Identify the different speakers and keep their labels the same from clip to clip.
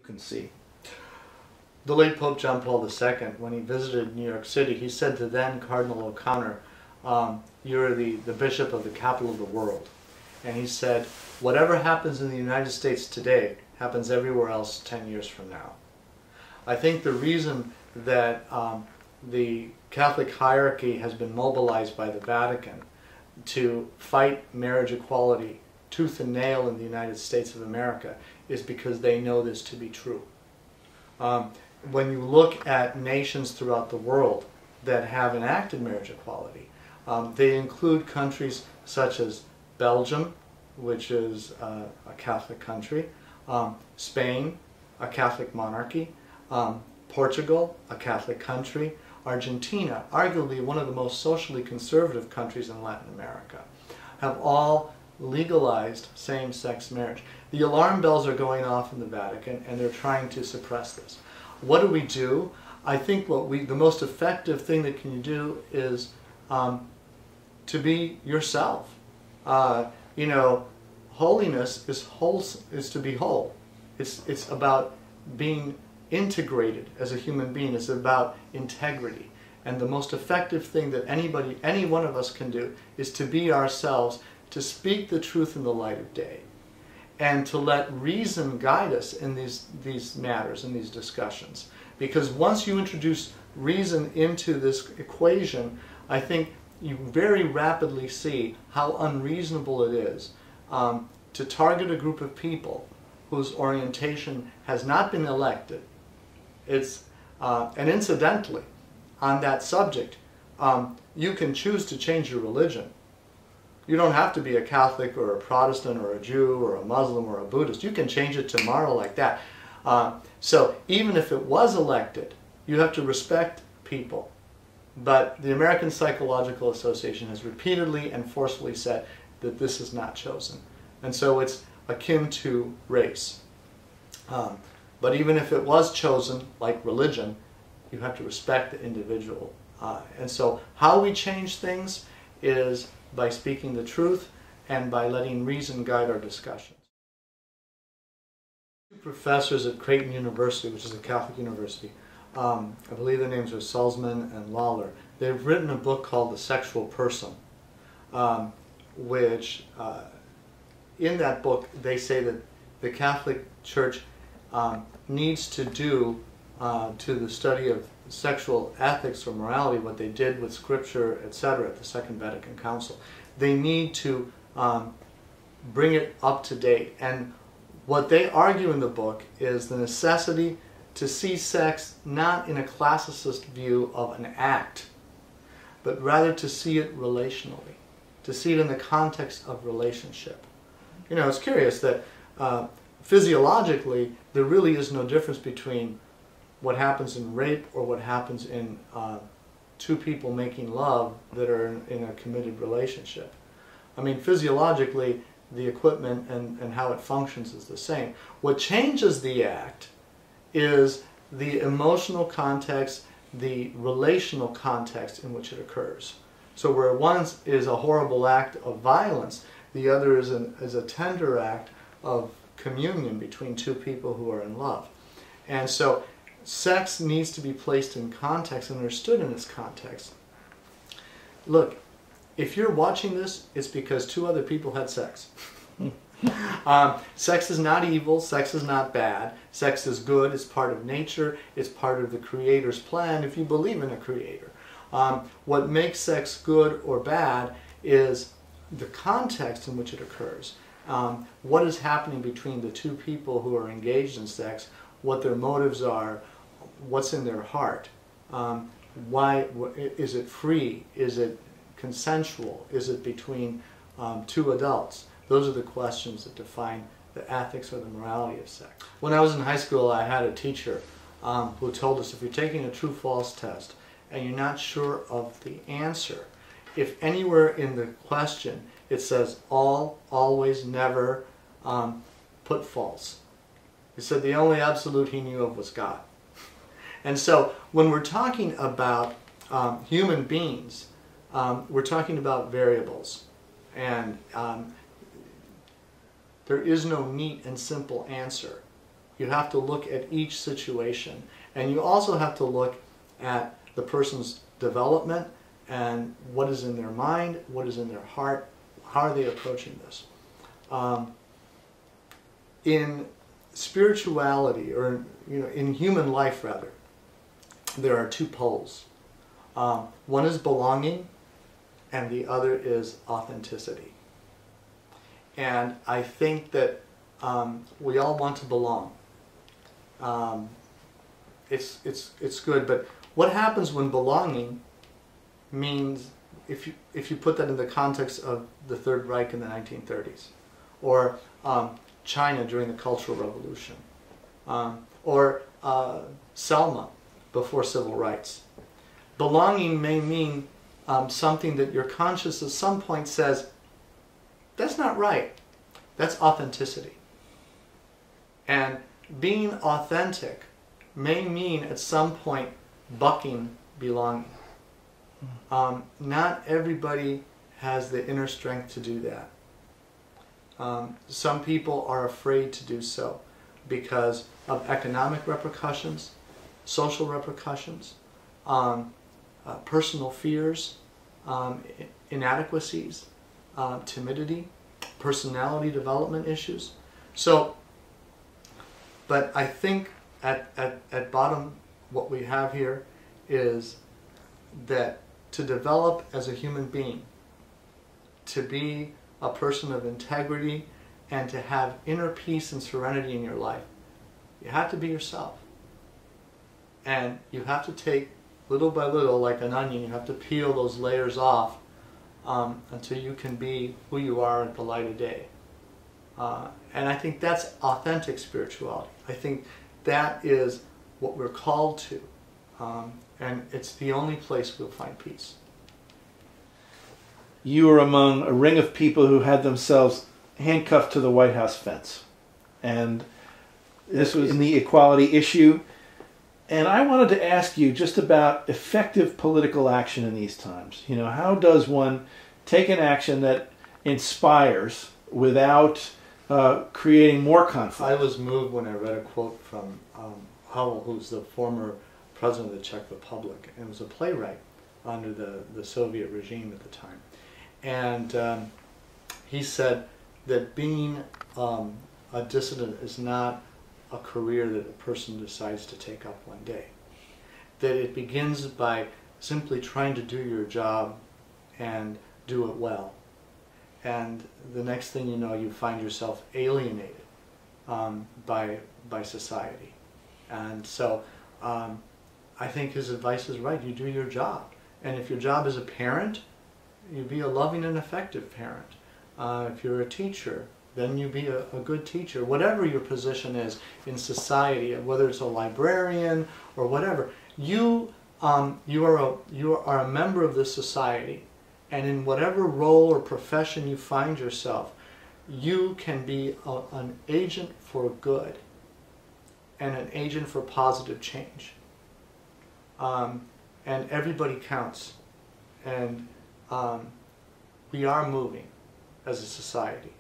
Speaker 1: can see. The late Pope John Paul II, when he visited New York City, he said to then Cardinal O'Connor, you're the bishop of the capital of the world. And he said, whatever happens in the United States today happens everywhere else 10 years from now. I think the reason that the Catholic hierarchy has been mobilized by the Vatican to fight marriage equality tooth and nail in the United States of America is because they know this to be true. When you look at nations throughout the world that have enacted marriage equality, they include countries such as Belgium, which is a Catholic country, Spain, a Catholic monarchy, Portugal, a Catholic country, Argentina, arguably one of the most socially conservative countries in Latin America, have all legalized same-sex marriage. The alarm bells are going off in the Vatican, and they're trying to suppress this. What do? I think the most effective thing that you can do is to be yourself. You know, holiness is to be whole. It's about being integrated as a human being. It's about integrity. And the most effective thing that any one of us can do is to be ourselves, to speak the truth in the light of day, and to let reason guide us in these matters, in these discussions. Because once you introduce reason into this equation, I think you very rapidly see how unreasonable it is to target a group of people whose orientation has not been elected. And incidentally, on that subject, you can choose to change your religion. You don't have to be a Catholic or a Protestant or a Jew or a Muslim or a Buddhist. You can change it tomorrow like that. So even if it was elected, you have to respect people. But the American Psychological Association has repeatedly and forcefully said that this is not chosen. And so it's akin to race. But even if it was chosen, like religion, you have to respect the individual. And so how we change things is by speaking the truth and by letting reason guide our discussions. Two professors at Creighton University, which is a Catholic university, I believe their names are Salzman and Lawler. They've written a book called The Sexual Person, which in that book they say that the Catholic Church needs to do to the study of sexual ethics or morality what they did with Scripture, etc., at the Second Vatican Council. They need to bring it up to date. And what they argue in the book is the necessity to see sex not in a classicist view of an act, but rather to see it relationally, to see it in the context of relationship. You know, it's curious that physiologically there really is no difference between what happens in rape or what happens in two people making love that are in a committed relationship. I mean, physiologically, the equipment and how it functions is the same. What changes the act is the emotional context, the relational context in which it occurs. So where one is a horrible act of violence, the other is a tender act of communion between two people who are in love. And so sex needs to be placed in context and understood in its context. Look, if you're watching this, it's because two other people had sex. Sex is not evil, sex is not bad, sex is good, it's part of nature, it's part of the Creator's plan if you believe in a Creator. What makes sex good or bad is the context in which it occurs. What is happening between the two people who are engaged in sex, what their motives are, what's in their heart. Why is it free? Is it consensual? Is it between two adults? Those are the questions that define the ethics or the morality of sex. When I was in high school, I had a teacher who told us if you're taking a true-false test and you're not sure of the answer, if anywhere in the question it says all, always, never, put false. He said the only absolute he knew of was God. And so when we're talking about human beings, we're talking about variables. And there is no neat and simple answer. You have to look at each situation. And you also have to look at the person's development and what is in their mind, what is in their heart, how are they approaching this. In spirituality, or in human life rather, there are two poles. One is belonging, and the other is authenticity. And I think that we all want to belong. It's good, but what happens when belonging means, if you put that in the context of the Third Reich in the 1930s, or China during the Cultural Revolution, or Selma before civil rights. Belonging may mean something that your conscience at some point says, that's not right. That's authenticity. And being authentic may mean at some point bucking belonging. Not everybody has the inner strength to do that. Some people are afraid to do so because of economic repercussions, social repercussions, personal fears, inadequacies, timidity, personality development issues. So, but I think at bottom what we have here is that to develop as a human being, to be a person of integrity, and to have inner peace and serenity in your life, you have to be yourself. And you have to take little by little, like an onion, you have to peel those layers off until you can be who you are at the light of day. And I think that's authentic spirituality. I think that is what we're called to. And it's the only place we'll find peace.
Speaker 2: You were among a ring of people who had themselves handcuffed to the White House fence. And this was in the equality issue. And I wanted to ask you just about effective political action in these times. You know, how does one take an action that inspires without creating more conflict?
Speaker 1: I was moved when I read a quote from Havel, who's the former president of the Czech Republic, and was a playwright under the Soviet regime at the time. And he said that being a dissident is not a career that a person decides to take up one day. That it begins by simply trying to do your job and do it well. And the next thing you know, you find yourself alienated by society. And so I think his advice is right. You do your job. And if your job is a parent, you be a loving and effective parent. If you're a teacher, then you be a good teacher. Whatever your position is in society, whether it's a librarian or whatever, you are a member of this society. And in whatever role or profession you find yourself, you can be an agent for good and an agent for positive change. And everybody counts. And we are moving as a society.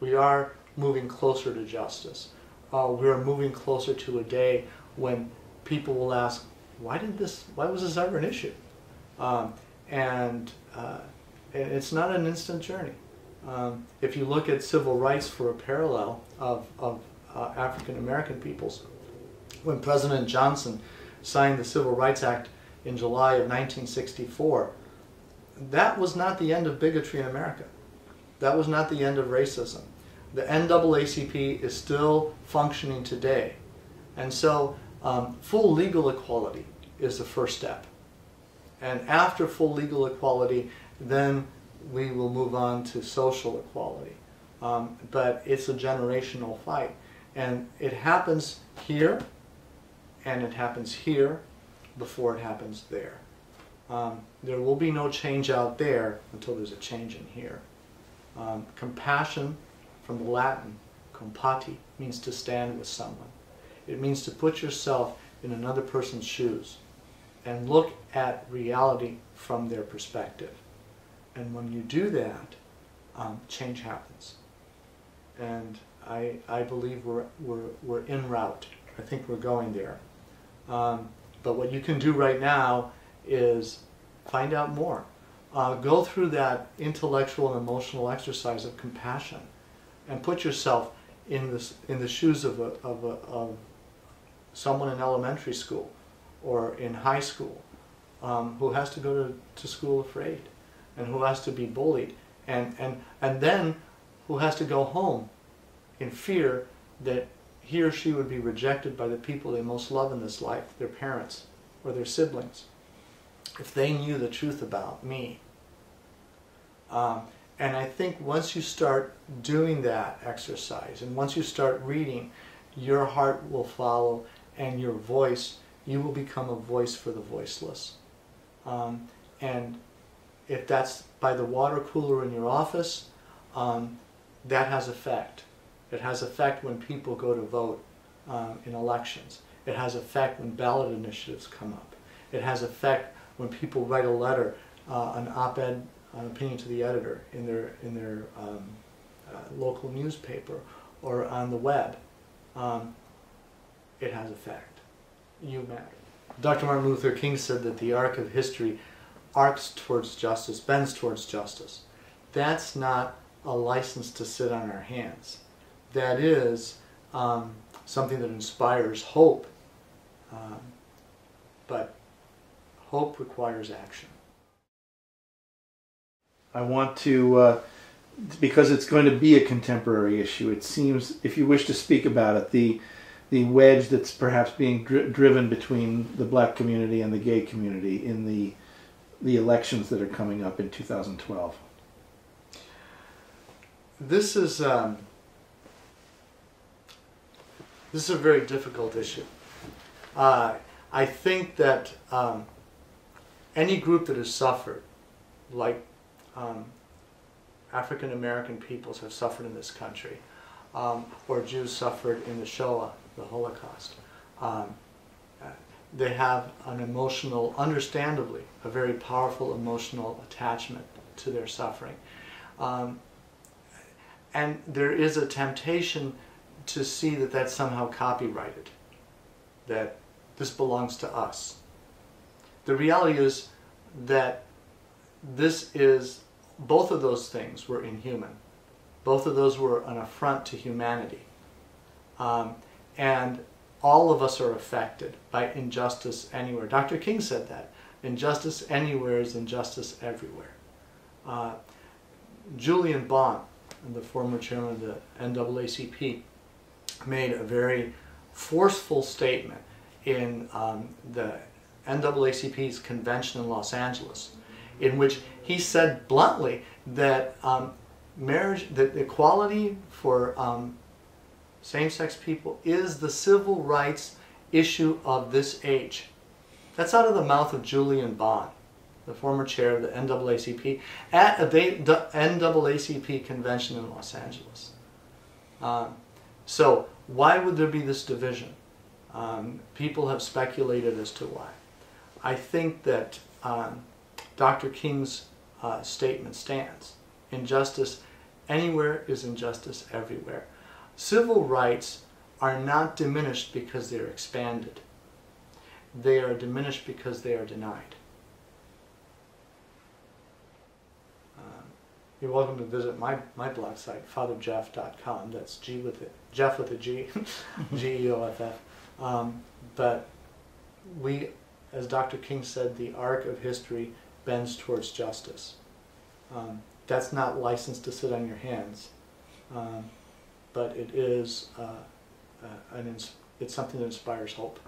Speaker 1: We are moving closer to justice. We are moving closer to a day when people will ask, why was this ever an issue? And it's not an instant journey. If you look at civil rights for a parallel of African American peoples, when President Johnson signed the Civil Rights Act in July of 1964, that was not the end of bigotry in America. That was not the end of racism. The NAACP is still functioning today. And so full legal equality is the first step. And after full legal equality, then we will move on to social equality. But it's a generational fight. And it happens here, and it happens here before it happens there. There will be no change out there until there's a change in here. Compassion, from the Latin, compati, means to stand with someone. It means to put yourself in another person's shoes and look at reality from their perspective. And when you do that, change happens. and I believe we're en route. I think we're going there. But what you can do right now is find out more. Go through that intellectual and emotional exercise of compassion, and put yourself in the shoes of someone in elementary school or in high school who has to go to school afraid, and who has to be bullied, and then who has to go home in fear that he or she would be rejected by the people they most love in this life, their parents or their siblings, if they knew the truth about me. And I think once you start doing that exercise, and once you start reading, your heart will follow, and your voice, you will become a voice for the voiceless. And if that's by the water cooler in your office, that has effect. It has effect when people go to vote in elections. It has effect when ballot initiatives come up. It has effect when people write a letter, an op-ed, an opinion to the editor in their local newspaper or on the web. It has effect. You matter. Dr. Martin Luther King said that the arc of history arcs towards justice, bends towards justice. That's not a license to sit on our hands. That is something that inspires hope, but hope requires action.
Speaker 2: I want to, because it's going to be a contemporary issue, it seems, if you wish to speak about it, the wedge that's perhaps being driven between the black community and the gay community in the elections that are coming up in 2012.
Speaker 1: This is a very difficult issue. I think that any group that has suffered, like African American peoples have suffered in this country, or Jews suffered in the Shoah, the Holocaust, they have an emotional, understandably, a very powerful emotional attachment to their suffering. And there is a temptation to see that that's somehow copyrighted, that this belongs to us. The reality is that both of those things were inhuman. Both of those were an affront to humanity. And all of us are affected by injustice anywhere. Dr. King said that. Injustice anywhere is injustice everywhere. Julian Bond, the former chairman of the NAACP, made a very forceful statement in the NAACP's convention in Los Angeles, in which he said bluntly that that equality for same-sex people is the civil rights issue of this age. That's out of the mouth of Julian Bond, the former chair of the NAACP, at the NAACP convention in Los Angeles. So why would there be this division? People have speculated as to why. I think that Dr. King's statement stands. Injustice anywhere is injustice everywhere. Civil rights are not diminished because they are expanded. They are diminished because they are denied. You're welcome to visit my blog site, fathergeoff.com. That's Geoff with a G, Geoff. But we, as Dr. King said, the arc of history bends towards justice. That's not licensed to sit on your hands, but it is it's something that inspires hope.